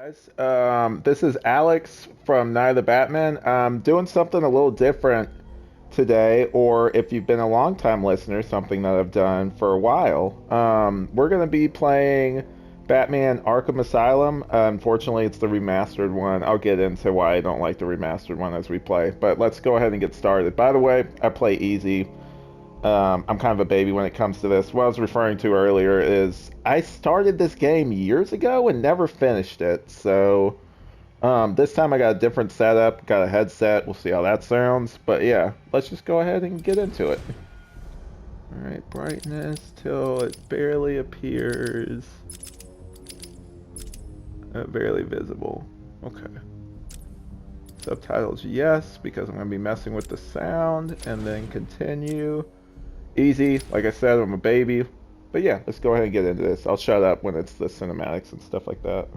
Guys, this is Alex from Night of the Batman. Doing something a little different today, or if you've been a long time listener, something that I've done for a while. We're going to be playing Batman Arkham Asylum. Unfortunately, it's the remastered one. I'll get into why I don't like the remastered one as we play, but let's go ahead and get started. By the way, I play easy. I'm kind of a baby when it comes to this. What I was referring to earlier is I started this game years ago and never finished it. So this time I got a different setup, got a headset. We'll see how that sounds. But yeah, let's just go ahead and get into it. All right, brightness till it barely appears, barely visible. Okay. Subtitles, yes, because I'm going to be messing with the sound, and then continue. Easy, like I said, I'm a baby. But yeah, let's go ahead and get into this. I'll shut up when it's the cinematics and stuff like that.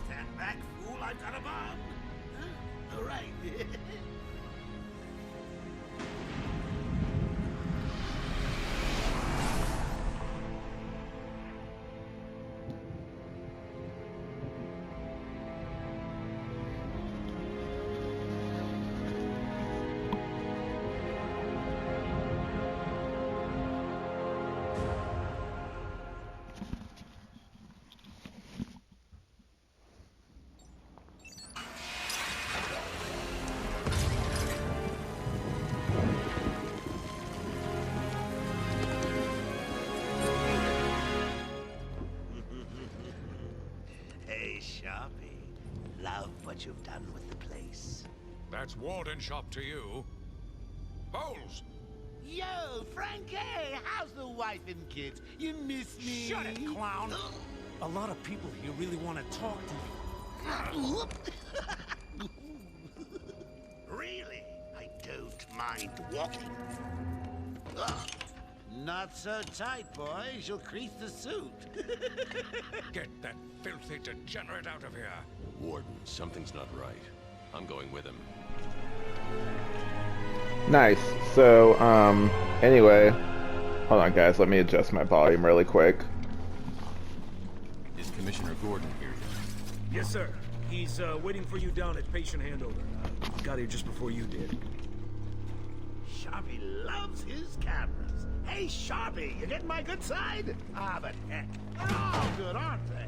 Stand back, fool, I've got a bomb! Huh? All right. Hey, Sharpie. Love what you've done with the place. That's Warden Shop to you. Bowles! Yo, Frankie! How's the wife and kids? You miss me? Shut it, clown! A lot of people here really want to talk to you. Really? I don't mind walking. Ugh. Not so tight, boys. You'll crease the suit. Get that filthy degenerate out of here! Warden, something's not right. I'm going with him. Nice. So, anyway, hold on, guys. Let me adjust my volume really quick. Is Commissioner Gordon here yet? Yes, sir. He's waiting for you down at patient handover. Got here just before you did. Sharpie loves his cameras. Hey, Sharpie, you getting my good side? Ah, but heck, they're all good, aren't they?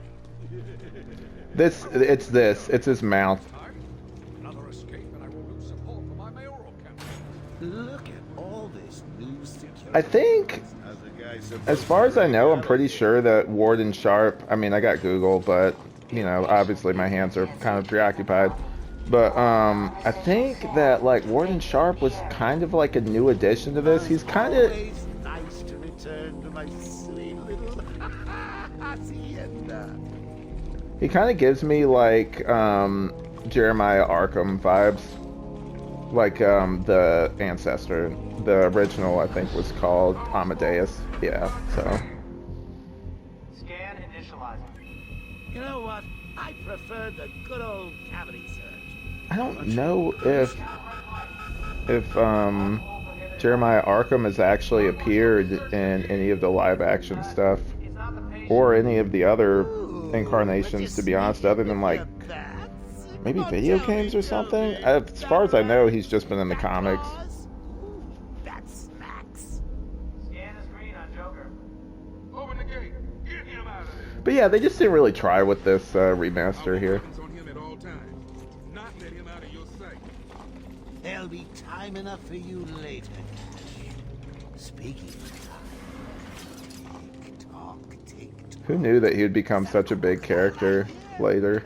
It's his mouth. Another escape and I will lose support for my mayoral campaign. Look at all this new security. I think, How's the guy supposed as far as I to know, I'm handle pretty it? sure that Warden Sharp, I mean, I got Google, but, you know, obviously my hands are kind of preoccupied. But, I think that, like, Warden Sharp was kind of like a new addition to this. He's kind of, Always nice to return to my sweet little hacienda. he kind of gives me, like, Jeremiah Arkham vibes. Like, the Ancestor. The original, I think, was called Amadeus. Yeah, so. Scan initializing. You know what? I prefer the good old cavity search. I don't know if Jeremiah Arkham has actually appeared in any of the live action stuff It's not the patient. or any of the other Ooh, incarnations, to be honest, other than like that. maybe Come on, video tell me, games or tell something. me. As far as I know, he's just been in the comics. Ooh, that's Max. Scan the screen on Joker. Open the gate. Get him out of there. But yeah, they just didn't really try with this remaster here. Eyes on him at all times. Do not let him out of your sight. There'll be time enough for you later. Speaking of time, tick-tock. Who knew that he would become such a big character later?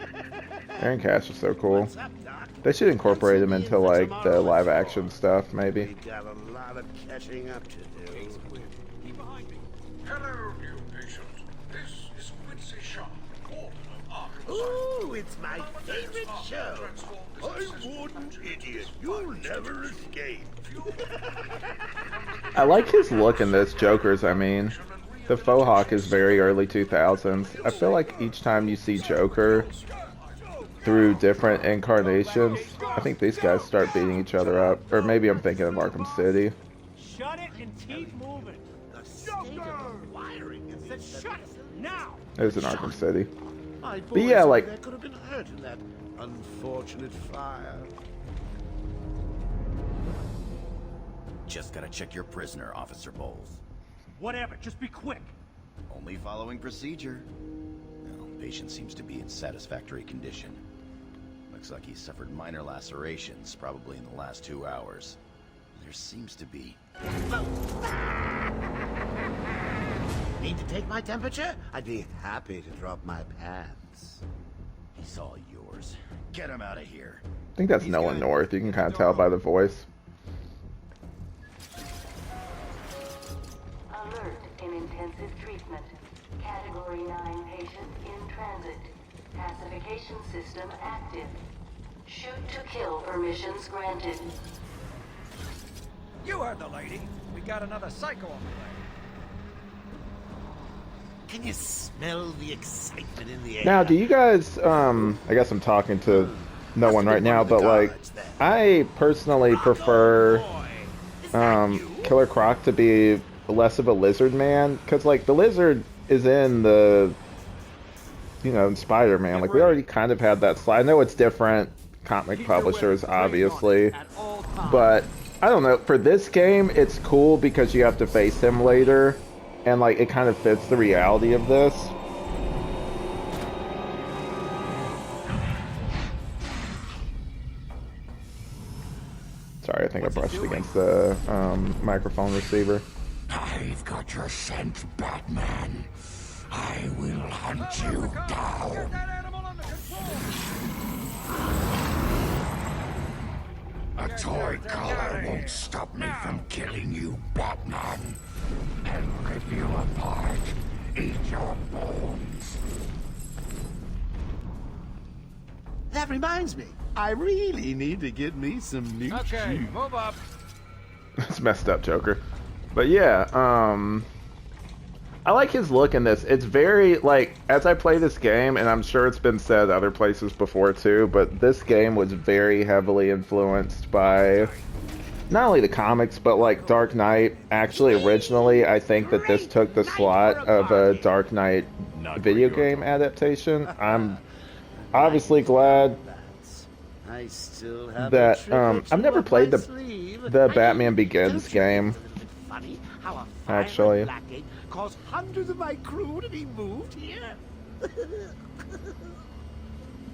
Aaron Cash is so cool. What's up, Doc? They should incorporate him into like the live action stuff, maybe. We got a lot of catching up to do. Keep behind me. Hello, new patient. This is Quincy Shaw, Warden of Arkham. Ooh, it's my favorite show. I'm Warden Idiot. You'll never escape. I like his look in this Joker's, I mean. The faux hawk is very early 2000s. I feel like each time you see Joker through different incarnations, I think these guys start beating each other up. Or maybe I'm thinking of Arkham City. Shut it and keep moving. The state of the wiring in Said this shut it now. It was in Arkham City. My But boys yeah, over like- there could have been hurt in that unfortunate fire. Just gotta check your prisoner, Officer Bowles. Whatever. Just be quick. Only following procedure. Well, patient seems to be in satisfactory condition. Looks like he suffered minor lacerations, probably in the last 2 hours. There seems to be... Need to take my temperature? I'd be happy to drop my pants. He's all yours. Get him out of here. I think that's Nolan North. You can kind of tell by the voice. Alert in intensive treatment. Category 9 patient in transit. Pacification system active. Shoot to kill permissions granted. You heard the lady. We got another psycho on the way. Can you smell the excitement in the air? Now, do you guys, I guess I'm talking to no one right now, but like, I personally prefer Killer Croc to be less of a lizard man, because like the lizard is in the, you know, in Spider-Man. Like we already kind of had that slide. I know it's different comic publishers, obviously, but I don't know. For this game, it's cool because you have to face him later, and like it kind of fits the reality of this. Sorry, I think I brushed against the microphone receiver. I've got your scent, Batman. I will hunt you Get down. that animal under control. A toy collar won't stop me from killing you, Batman. I'll rip you apart, eat your bones. That reminds me, I really need to get me some new Okay, shoes. move up. It's messed up, Joker. But yeah, I like his look in this. It's very, like, as I play this game, and I'm sure it's been said other places before too, but this game was very heavily influenced by not only the comics, but like Dark Knight. Actually, originally, I think that this took the slot of a Dark Knight video game adaptation. I'm obviously glad I still have that, a trick or two I've never up played my the sleeve. Batman Don't Begins you game. think it's a bit funny how a fire Actually. at Blackgate caused hundreds of my crew to be moved here?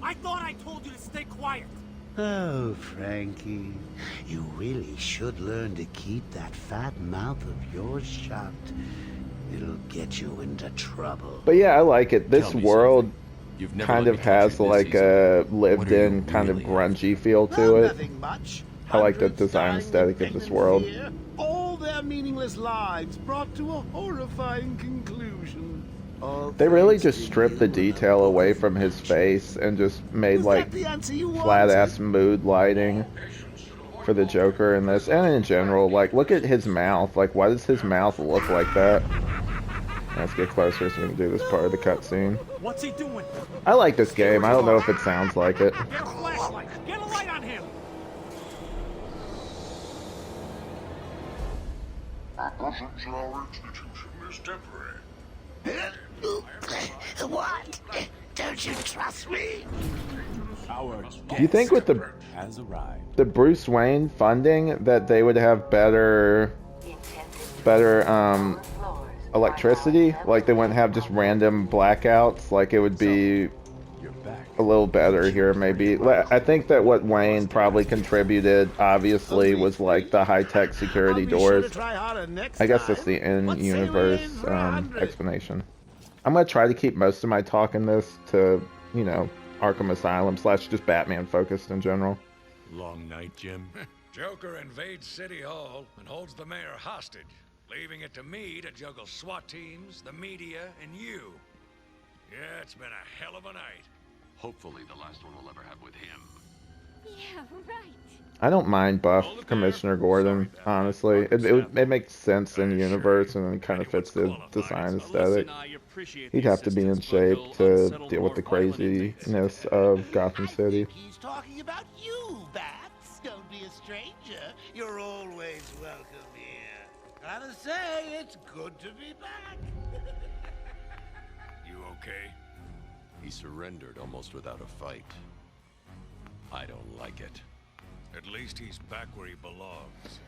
I thought I told you to stay quiet. Oh, Frankie, you really should learn to keep that fat mouth of yours shut. It'll get you into trouble. But yeah, I like it. This Tell me world something. You've never kind let of me touch has you this like season. a What are you lived-in kind of really grungy feel to Well, it. nothing much. I like the Hundreds design dying aesthetic of this world. here, all their meaningless lives brought to a horrifying conclusion. All They really thanks just to stripped the you. detail away from his face and just made Is like that the answer you flat wanted? ass mood lighting for the Joker in this, and in general. Like, look at his mouth. Like, why does his mouth look like that? Let's get closer so we can do this part of the cutscene. What's he doing? I like this game. I don't know if it sounds like it. Get a flashlight. Get a light on him. Our institution is temporary. What? Don't you trust me? Do you think with the Bruce Wayne funding that they would have better Intensive better floors. electricity, like they wouldn't have just random blackouts, like it would be a little better here maybe. I think that what Wayne probably contributed obviously was like the high-tech security doors. I guess that's the in-universe explanation. I'm gonna try to keep most of my talk in this to, you know, Arkham Asylum / just Batman focused in general. Long night, Jim. Joker invades City Hall and holds the mayor hostage, leaving it to me to juggle SWAT teams, the media, and you. Yeah, it's been a hell of a night. Hopefully the last one we'll ever have with him. Yeah, right. I don't mind buff Commissioner Gordon, honestly. It makes sense in the universe and it kind of fits the design aesthetic. He'd have to be in shape to deal with the craziness of Gotham City. He's talking about you, Bats. Don't be a stranger. You're always welcome here. Gotta say, it's good to be back. You okay? He surrendered almost without a fight. I don't like it. At least he's back where he belongs.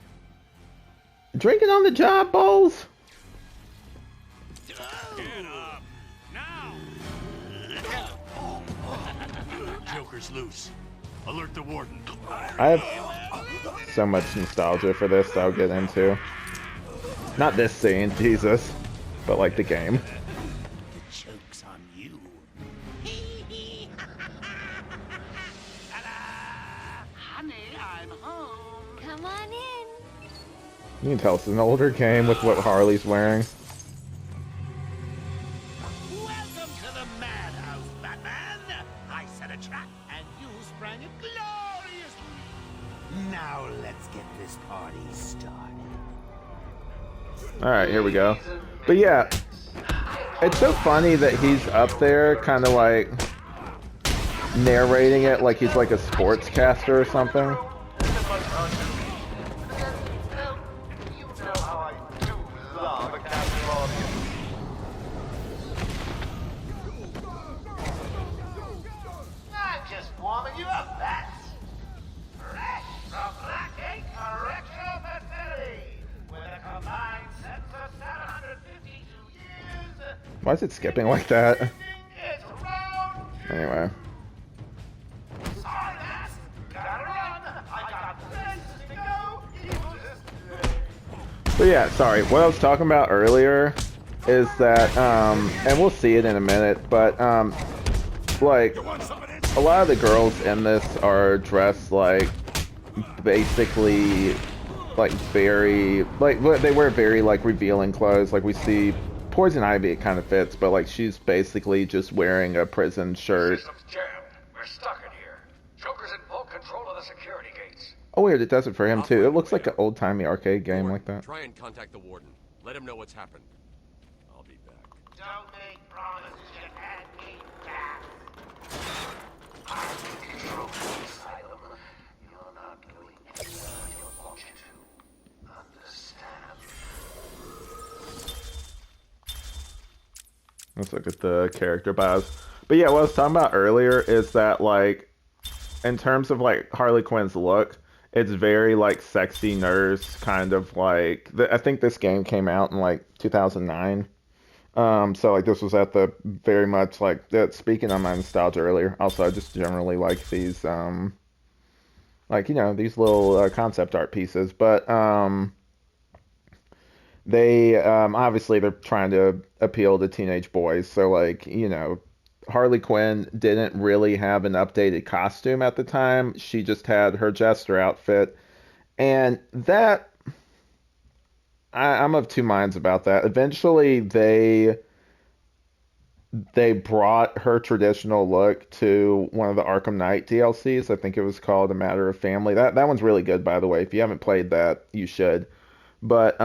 Drinking on the job, Bowles? Get up! Now! Joker's loose. Alert the warden. I have so much nostalgia for this that I'll get into. Not this scene, Jesus, but like the game. The joke's on you. Honey, I'm home. Come on in. You can tell it's an older game with what Harley's wearing. Welcome to the madhouse, Batman. I set a trap, and you sprang it gloriously. Now let's get this party started. Alright, here we go. But yeah, it's so funny that he's up there kind of like narrating it like he's like a sportscaster or something. I'm just warming you up, Bats. Fresh from Black Ink Correctional Facility, with a combined sentence of 752 years. Why is it skipping like that? It's round two. Anyway. Sorry, Bats. Gotta run. I got places to go. You just... But yeah, sorry. What I was talking about earlier is that, and we'll see it in a minute, but, like, a lot of the girls in this are dressed like, basically, like, very, like, they wear very, like, revealing clothes. Like, we see Poison Ivy, it kind of fits, but, like, she's basically just wearing a prison shirt. System's jammed. We're stuck in here. Joker's in full control of the security gates. Oh, weird, it does it for him, too. It looks like an old-timey arcade game like that. Try and contact the warden. Let him know what's happened. I'll be back. Don't make promises you can't keep, Bats. I'm in control of the asylum. You're not going anywhere. I want you to understand. Let's look at the character bios. But yeah, what I was talking about earlier is that, like, in terms of, like, Harley Quinn's look, it's very, like, sexy nurse, kind of like... I think this game came out in, like, 2009. So, like, this was at the very much, like... Speaking on my nostalgia earlier, also, I just generally like these, like, you know, these little concept art pieces. But, they, obviously, they're trying to appeal to teenage boys. So, like, you know... Harley Quinn didn't really have an updated costume at the time. She just had her Jester outfit. And that... I'm of two minds about that. Eventually, they brought her traditional look to one of the Arkham Knight DLCs. I think it was called A Matter of Family. That one's really good, by the way. If you haven't played that, you should. But,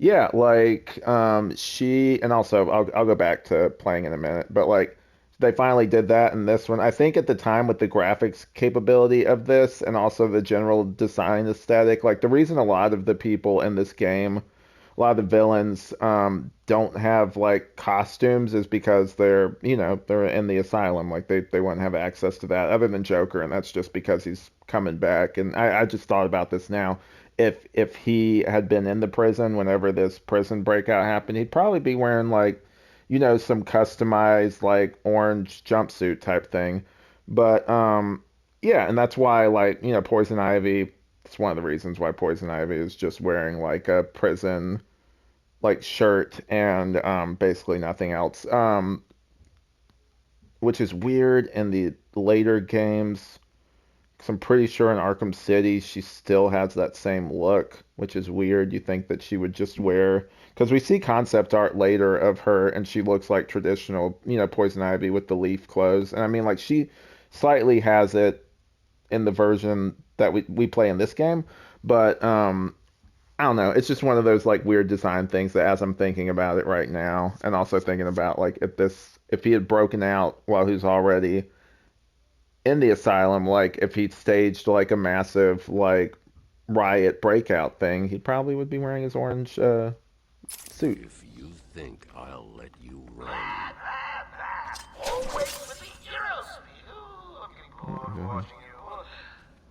yeah, like, she, and also, I'll go back to playing in a minute, but, like, they finally did that in this one. I think at the time with the graphics capability of this, and also the general design aesthetic, like, the reason a lot of the people in this game, a lot of the villains, don't have, like, costumes is because they're, you know, they're in the asylum, like, they wouldn't have access to that, other than Joker, and that's just because he's coming back, and I just thought about this now. if he had been in the prison whenever this prison breakout happened, he'd probably be wearing like, some customized like orange jumpsuit type thing. But yeah, and that's why like, Poison Ivy, it's one of the reasons why Poison Ivy is just wearing like a prison like shirt and basically nothing else. Which is weird in the later games. 'Cause I'm pretty sure in Arkham City she still has that same look, which is weird. You think that she would just wear, because we see concept art later of her and she looks like traditional, Poison Ivy with the leaf clothes. And I mean, like, she slightly has it in the version that we play in this game, but I don't know. It's just one of those like weird design things that as I'm thinking about it right now, and also thinking about like if he had broken out while he was already in the asylum, like if he'd staged like a massive like riot breakout thing, he probably would be wearing his orange suit. If you think I'll let you run. Oh, wait for the heroes! I'm getting bored watching you.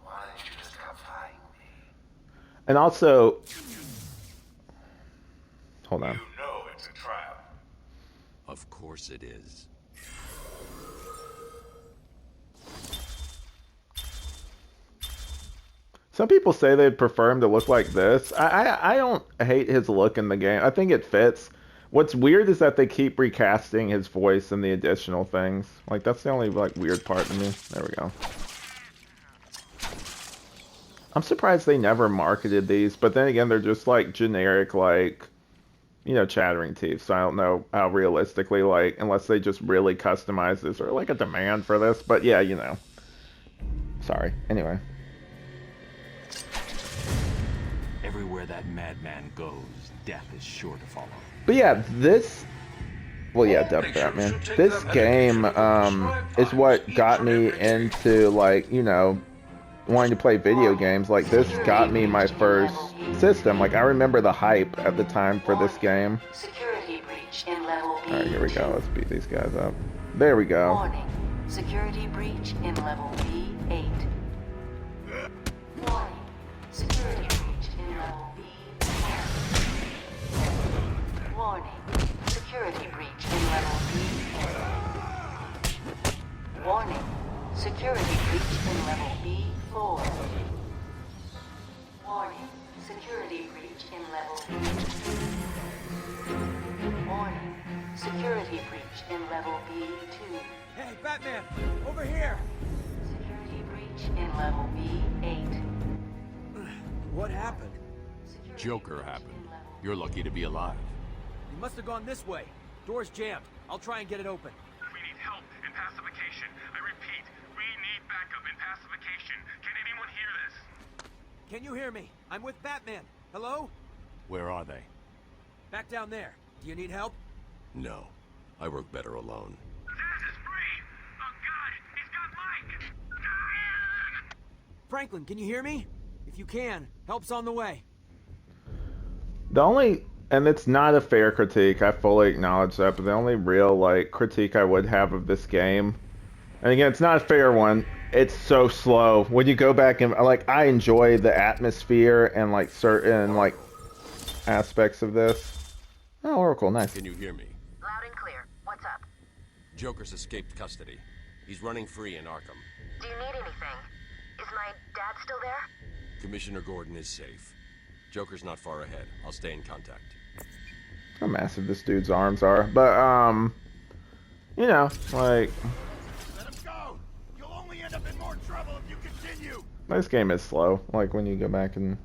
Why don't you just come find me? And also, hold on. You know it's a trap. Of course it is. Some people say they'd prefer him to look like this. I don't hate his look in the game. I think it fits. What's weird is that they keep recasting his voice and the additional things. Like, that's the only, like, weird part to me. There we go. I'm surprised they never marketed these, but then again, they're just, like, generic, like, chattering teeth. So I don't know how realistically, like, unless they just really customize this or, like, a demand for this. But, yeah, Sorry. Anyway. Everywhere that madman goes, death is sure to follow. But yeah, Batman. This game is what got me into like, wanting to play video games. Like this got me my first system. Like I remember the hype at the time for this game. Security breach in level B. All right, here we go. Let's beat these guys up. There we go. Warning. Security breach in level B8. Warning. Security breach in level B10. Warning. Security breach in level B. Warning. Security breach in level B4. Warning. Security breach in level B2. Warning. Security breach in level B2. Hey, Batman! Over here! Security breach in level B8. What happened? Joker happened. You're lucky to be alive. You must have gone this way. Door's jammed. I'll try and get it open. We need help in pacification. I repeat, we need backup in pacification. Can anyone hear this? Can you hear me? I'm with Batman. Hello? Where are they? Back down there. Do you need help? No. I work better alone. Zaz is free! Oh god, he's got Mike! Franklin, can you hear me? If you can, help's on the way. And it's not a fair critique, I fully acknowledge that, but the only real, like, critique I would have of this game, and again, it's not a fair one, it's so slow. When you go back and, like, I enjoy the atmosphere and, like, certain, like, aspects of this. Oh, Oracle, nice. Can you hear me? Loud and clear. What's up? Joker's escaped custody. He's running free in Arkham. Do you need anything? Is my dad still there? Commissioner Gordon is safe. Joker's not far ahead. I'll stay in contact. How massive this dude's arms are. But, like... Let him go! You'll only end up in more trouble if you continue! This game is slow, like, when you go back and,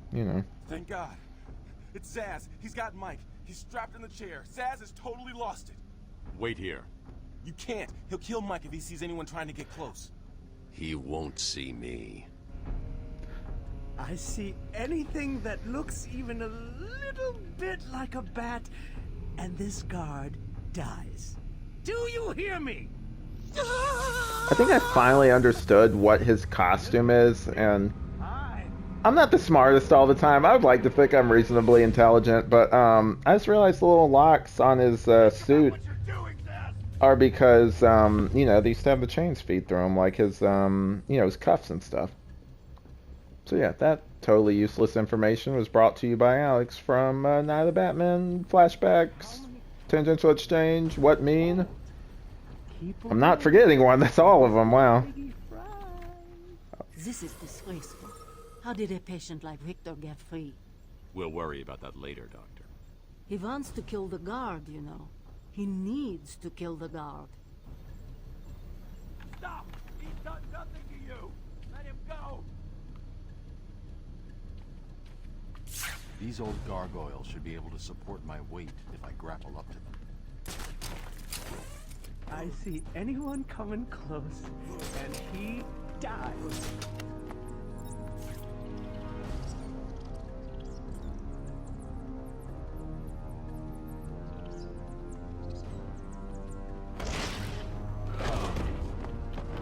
Thank God. It's Zaz. He's got Mike. He's strapped in the chair. Zaz has totally lost it. Wait here. You can't. He'll kill Mike if he sees anyone trying to get close. He won't see me. I see anything that looks even a little bit like a bat, and this guard dies. Do you hear me? I think I finally understood what his costume is, and I'm not the smartest all the time. I would like to think I'm reasonably intelligent, but I just realized the little locks on his suit are because, they used to have the chains feed through him, like his, his cuffs and stuff. So yeah, that totally useless information was brought to you by Alex from Night of the Batman, flashbacks, tangential exchange, what mean? I'm not forgetting one, that's all of them, wow. This is disgraceful. How did a patient like Victor get free? We'll worry about that later, Doctor. He wants to kill the guard, you know. He needs to kill the guard. Stop! He's done nothing to you! Let him go! These old gargoyles should be able to support my weight if I grapple up to them. I see anyone coming close, and he dies.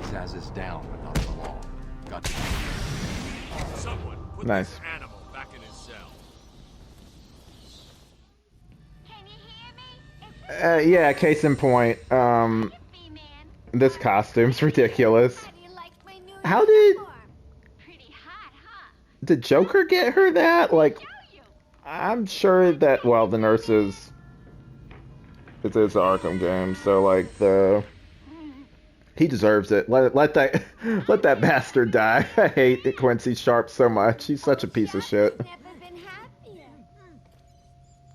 Zaz is down, but not for long. Got to. Someone put Nice. this animal back in his cell. Yeah, case in point, this costume's ridiculous. How did Joker get her that? Like, I'm sure that, well, the nurses, it's his Arkham game, so like he deserves it. Let that let that bastard die. I hate Quincy Sharp so much. He's such a piece of shit.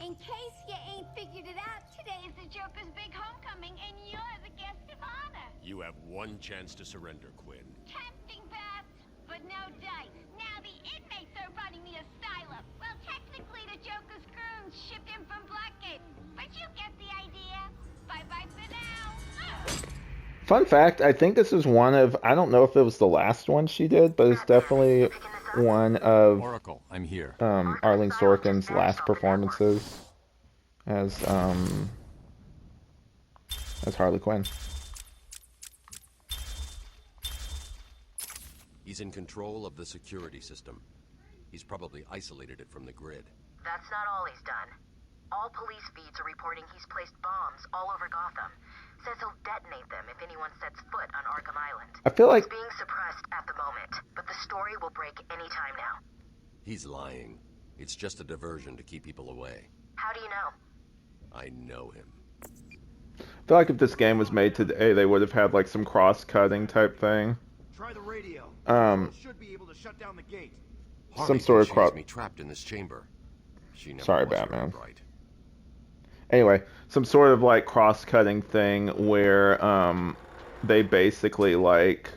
In case you ain't figured it out, today is the Joker's big homecoming, and you're the guest of honor. You have one chance to surrender, Quinn. Tempting, Beth, but no dice. Now the inmates are running the asylum. Well, technically the Joker's goons shipped in from Blackgate, but you get the idea. Bye-bye for now. Fun fact, I think this is one of, I don't know if it was the last one she did, but it's definitely one of Oracle, I'm here. Arlene Sorkin's last performances as Harley Quinn. He's in control of the security system. He's probably isolated it from the grid. That's not all he's done. All police feeds are reporting he's placed bombs all over Gotham. Says he'll detonate them if anyone sets foot on Arkham Island. I feel like it's being suppressed at the moment, but the story will break any time now. He's lying. It's just a diversion to keep people away. How do you know? I know him. I feel like if this game was made today, they would have had like some cross-cutting type thing. Try the radio. Should be able to shut down the gate. Some sort of cross. Me trapped in this chamber. She never Sorry, was Batman. Right. Anyway, some sort of like cross-cutting thing where they basically like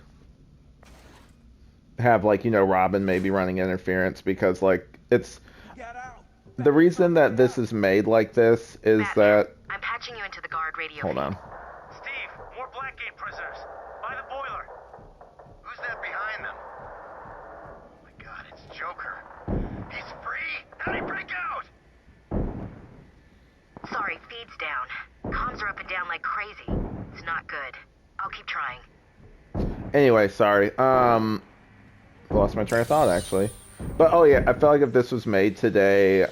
have like, you know, Robin maybe running interference because like it's the reason that this is made like this is that I'm patching you into the guard radio. hold on. Steve, more Blackgate prisoners. By the boiler. Who's that behind them? Oh my god, it's Joker. He's free! How'd he break out? Sorry, feed's down. Comms are up and down like crazy. It's not good. I'll keep trying. Anyway, sorry. Lost my train of thought actually. But oh yeah, I felt like if this was made today,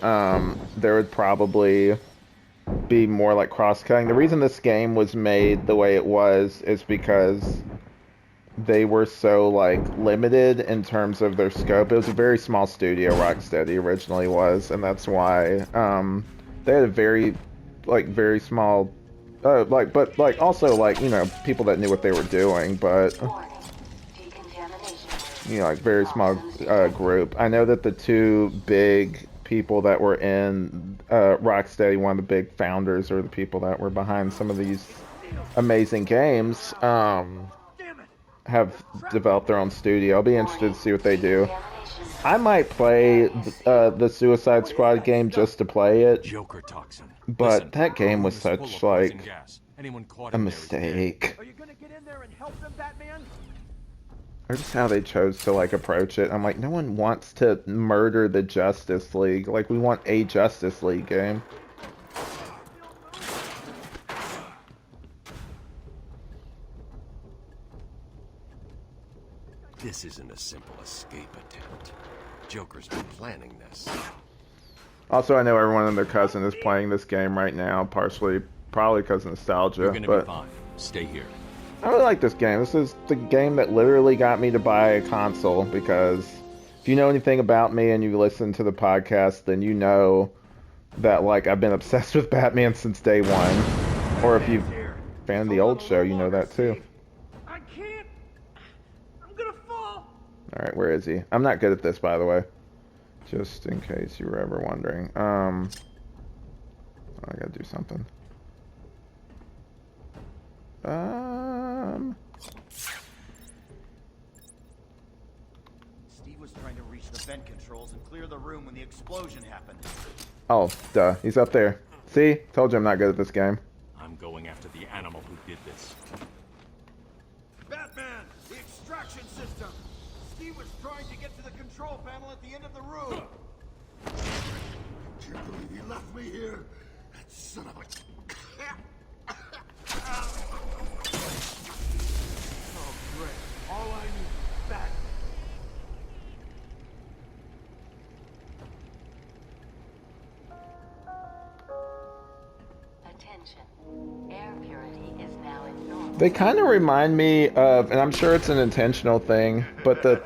there would probably be more like cross-cutting. The reason this game was made the way it was is because they were so like limited in terms of their scope. It was a very small studio, Rocksteady originally was, and that's why they had a very small but like also like, you know, people that knew what they were doing, but you know, like very small group. I know that the two big people that were in Rocksteady, one of the big founders or the people that were behind some of these amazing games, have developed their own studio. I'll be interested to see what they do. I might play the Suicide Squad game just to play it, Joker toxin. but that game was such like a mistake. Are you gonna get in there and help them, Batman? Or just how they chose to like approach it. I'm like, no one wants to murder the Justice League. Like, we want a Justice League game. This isn't a simple escape attempt. Joker's been planning this. Also, I know everyone and their cousin is playing this game right now, partially, probably because of nostalgia. You're gonna but be fine. Stay here. I really like this game. This is the game that literally got me to buy a console, because if if you know anything about me and you listen to the podcast, then you know that like I've been obsessed with Batman since day one. Or if you're a fan of the old show, you know that too. I can't. I'm gonna fall. All right, where is he? I'm not good at this, by the way. Just in case you were ever wondering. I gotta do something. Steve was trying to reach the vent controls and clear the room when the explosion happened. Oh, duh. He's up there. See? Told you I'm not good at this game. I'm going after the animal who did this. Batman! The extraction system! Steve was trying to get to the control panel at the end of the room! I can't believe he left me here. That son of a... Oh, great. All I need is Batman. Attention. Air purity is now in normal. They kind of remind me of, and I'm sure it's an intentional thing, but the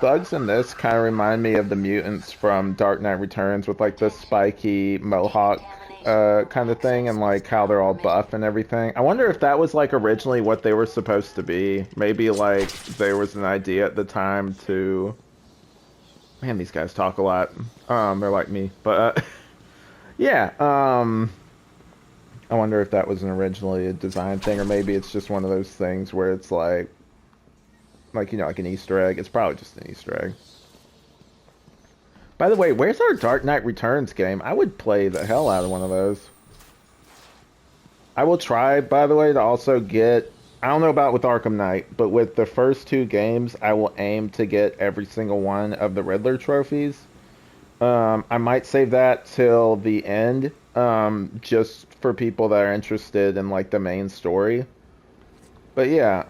thugs in this kind of remind me of the mutants from Dark Knight Returns with like the spiky mohawk kind of thing, and like how they're all buff and everything. I wonder if that was like originally what they were supposed to be. Maybe like there was an idea at the time to... Man, these guys talk a lot. They're like me, but yeah. I wonder if that was originally a design thing, or maybe it's just one of those things where it's like you know, like an Easter egg. It's probably just an Easter egg. By the way, where's our Dark Knight Returns game? I would play the hell out of one of those. I will try, by the way, to also get... I don't know about with Arkham Knight, but with the first two games, I will aim to get every single one of the Riddler trophies. I might save that till the end, just for people that are interested in, like, the main story. But yeah,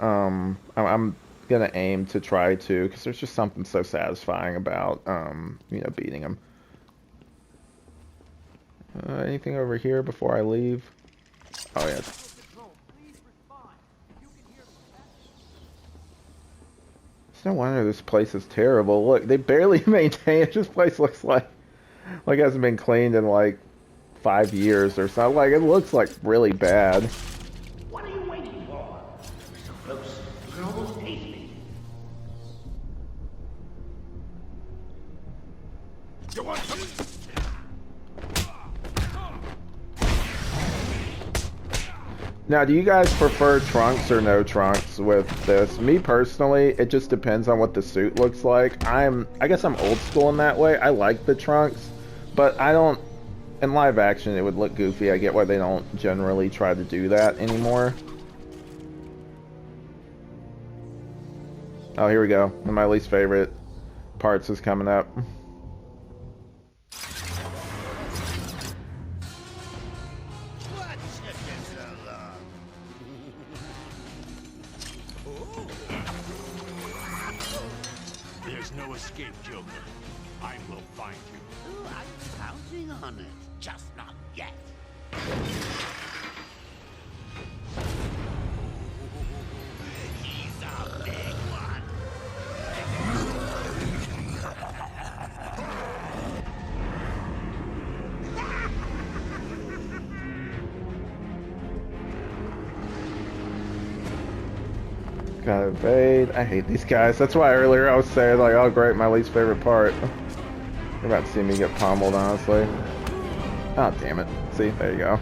I'm gonna aim to try to, because there's just something so satisfying about you know, beating them. Anything over here before I leave? Oh yeah. It's no wonder this place is terrible. Look, they barely maintain it. This place looks like it hasn't been cleaned in like 5 years or something. Like, it looks like really bad. What are you waiting for? So close, you can almost taste me. You want some? Now, do you guys prefer trunks or no trunks with this? Me personally, it just depends on what the suit looks like. I guess I'm old school in that way. I like the trunks, but I don't... In live action, it would look goofy. I get why they don't generally try to do that anymore. Oh, here we go. One of my least favorite parts is coming up. There's no escape, Joker. I will find you. Oh, I'm counting on it. Just not yet. He's a big one. Gotta evade. I hate these guys. That's why earlier I was saying, like, oh great, my least favorite part. You're about to see me get pummeled, honestly. Oh, damn it. See, there you go.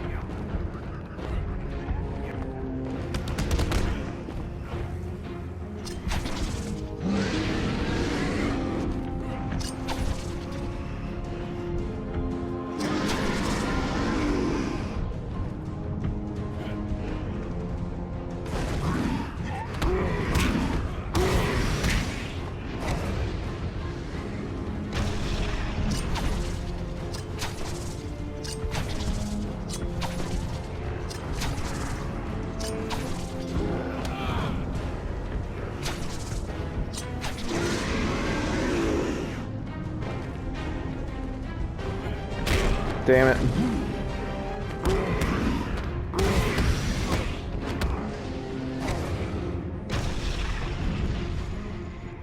Damn it.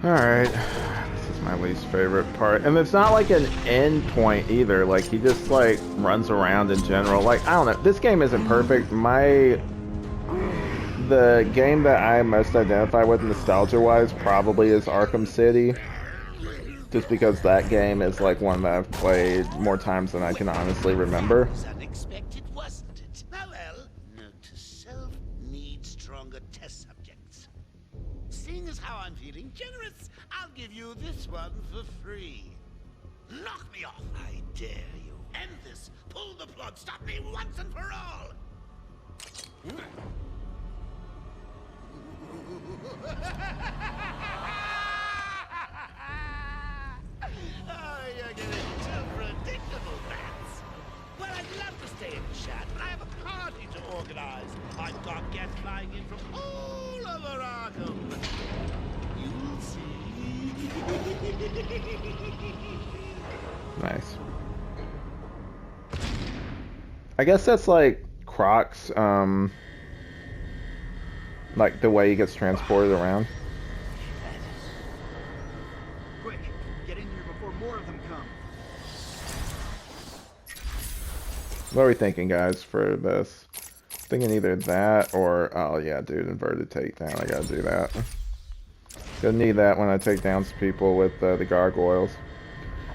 Alright. This is my least favorite part. And it's not like an end point either. Like, he just, like, runs around in general. Like, I don't know. This game isn't perfect. The game that I most identify with nostalgia-wise probably is Arkham City. Just because that game is, like, one that I've played more times than I can honestly remember. Unexpected, wasn't it? Now, well, note to self, need stronger test subjects. Seeing as how I'm feeling generous, I'll give you this one for free. Knock me off, I dare you. End this. Pull the plug. Stop me once and for all. Oh, you're getting too predictable, Bats. Well, I'd love to stay and chat, but I have a party to organize. I've got guests flying in from all over Arkham. You'll see. Nice. I guess that's like Croc's, like the way he gets transported around. Quick, get in here before more of them come. What are we thinking, guys, for this? Thinking either that or, oh yeah, dude, inverted takedown. I gotta do that. Gonna need that when I take down some people with the gargoyles.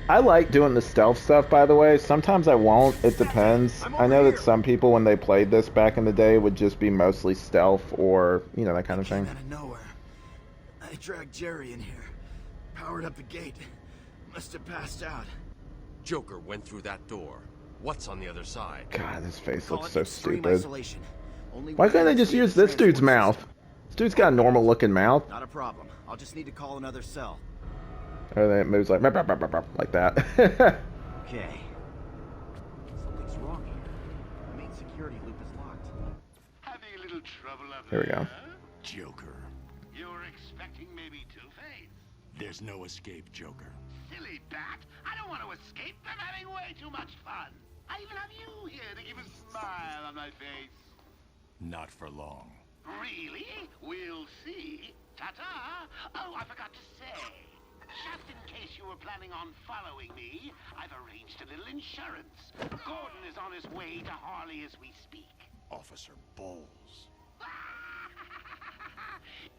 I like doing the stealth stuff, by the way. Sometimes I won't. It depends. I know that some people, when they played this back in the day, would just be mostly stealth or, you know, that kind of thing. Out of nowhere. I dragged Jerry in here. Powered up the gate. Must have passed out. Joker went through that door. What's on the other side? God, his face looks so stupid. Isolation. Why couldn't they just use this dude's mouth? This dude's got a normal looking mouth. Not a problem. I'll just need to call another cell. And then it moves like that. Okay. Something's wrong here. The main security loop is locked. Having a little trouble up Here we go. Joker. You're expecting maybe Two-Face? There's no escape, Joker. Silly bat. I don't want to escape. I'm having way too much fun. I even have you here to keep a smile on my face. Not for long. Really? We'll see. Ta-ta. Oh, I forgot to say. Just in case you were planning on following me, I've arranged a little insurance. Gordon is on his way to Harley as we speak. Officer Bowles.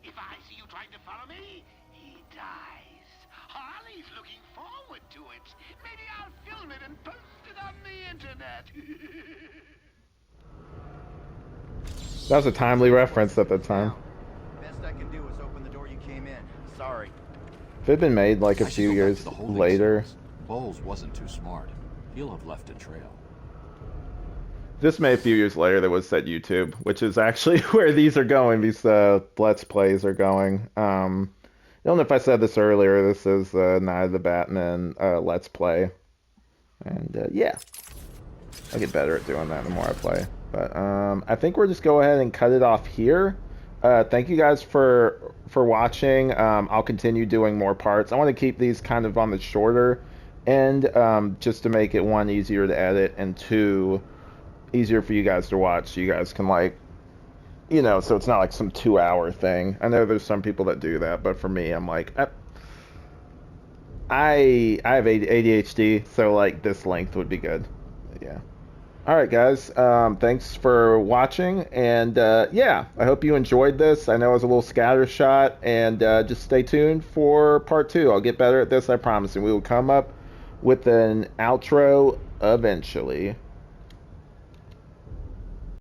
If I see you trying to follow me, he dies. Harley's looking forward to it. Maybe I'll film it and post it on the internet. That was a timely reference at the time. Best I can do is open the door you came in. Sorry. If it had been made like a few years later. Bowles wasn't too smart. He'll have left a trail. This made a few years later that was said YouTube, which is actually where these are going. These Let's Plays are going. I don't know if I said this earlier. This is Night of the Batman Let's Play. And yeah, I get better at doing that the more I play. But I think we'll just go ahead and cut it off here. Thank you guys for watching. I'll continue doing more parts. I want to keep these kind of on the shorter end, just to make it, one, easier to edit, and two, easier for you guys to watch, so you guys can, like, you know, so it's not like some 2-hour thing. I know there's some people that do that, but for me, I'm like, I have ADHD, so like this length would be good. Yeah. Alright guys, thanks for watching, and yeah, I hope you enjoyed this. I know it was a little scattershot, and just stay tuned for part 2. I'll get better at this, I promise, and we will come up with an outro eventually.